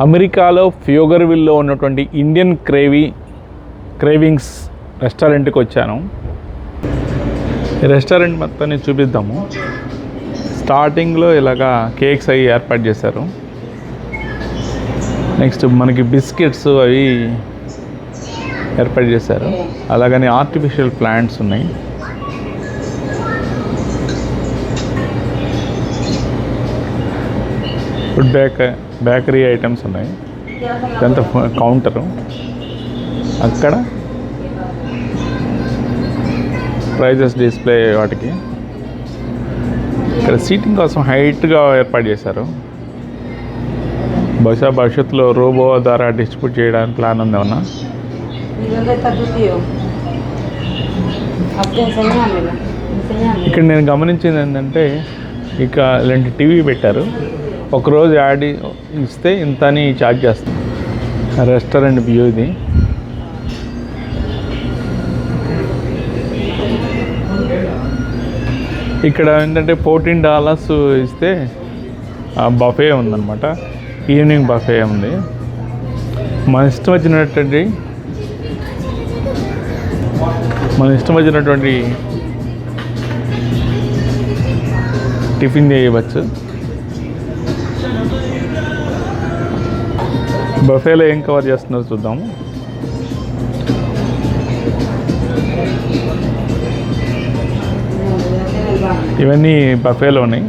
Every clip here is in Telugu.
అమెరికాలో ఫ్యూగర్విల్లో ఉన్నటువంటి ఇండియన్ క్రేవింగ్స్ రెస్టారెంట్కి వచ్చాను. ఈ రెస్టారెంట్ మొత్తాన్ని చూపిద్దాము. స్టార్టింగ్లో ఇలాగా కేక్స్ అవి ఏర్పాటు చేశారు. నెక్స్ట్ మనకి బిస్కెట్స్ అవి ఏర్పాటు చేశారు. అలాగని ఆర్టిఫిషియల్ ప్లాంట్స్ ఉన్నాయి. ఫుడ్ బేకరీ ఐటమ్స్ ఉన్నాయి. ఇదంతా కౌంటరు. అక్కడ ప్రైజెస్ డిస్ప్లే వాటికి. ఇక్కడ సీటింగ్ కోసం హైట్గా ఏర్పాటు చేశారు. బహుశా భవిష్యత్తులో రోబో ద్వారా డిస్ట్రిబ్యూట్ చేయడానికి ప్లాన్ ఉంది ఏమన్నా. ఇక్కడ నేను గమనించింది ఏంటంటే ఇక ఇలాంటి టీవీ పెట్టారు. ఒకరోజు యాడ్ ఇస్తే ఇంత అని ఛార్జ్ చేస్తాం. రెస్టారెంట్ వ్యూ ఇది. ఇక్కడ ఏంటంటే $14 ఇస్తే బఫే ఉందన్నమాట. ఈవినింగ్ బఫే ఉంది. మన ఇష్టం వచ్చినటువంటి టిఫిన్ చేయవచ్చు. బఫేలో ఏం కవర్ చేస్తున్నారో చూద్దాము. ఇవన్నీ బఫేలో ఉన్నాయి.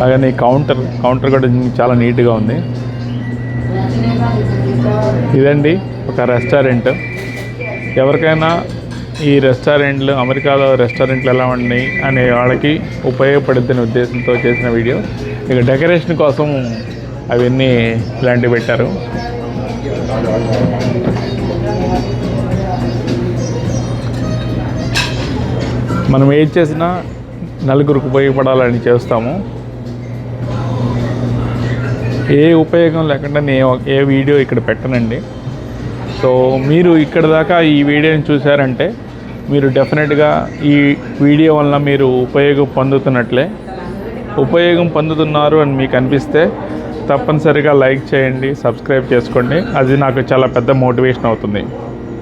అలాగే కౌంటర్ కూడా చాలా నీట్గా ఉంది. ఇదండి ఒక రెస్టారెంట్. ఎవరికైనా ఈ రెస్టారెంట్లు, అమెరికాలో రెస్టారెంట్లు ఎలా ఉన్నాయి అనే వాళ్ళకి ఉపయోగపడుతున్న ఉద్దేశంతో చేసిన వీడియో. ఇక డెకరేషన్ కోసం అవన్నీ ఇలాంటివి పెట్టారు. మనం ఏది చేసినా నలుగురికి ఉపయోగపడాలని చేస్తాము. ఏ ఉపయోగం లేకుండా నేను ఏ వీడియో ఇక్కడ పెట్టనండి. సో మీరు ఇక్కడ దాకా ఈ వీడియోని చూసారంటే మీరు డెఫినెట్గా ఈ వీడియో వల్ల మీరు ఉపయోగం పొందుతున్నారు అని మీకు అనిపిస్తే తప్పనిసరిగా లైక్ చేయండి, సబ్స్క్రైబ్ చేసుకోండి. అది నాకు చాలా పెద్ద మోటివేషన్ అవుతుంది.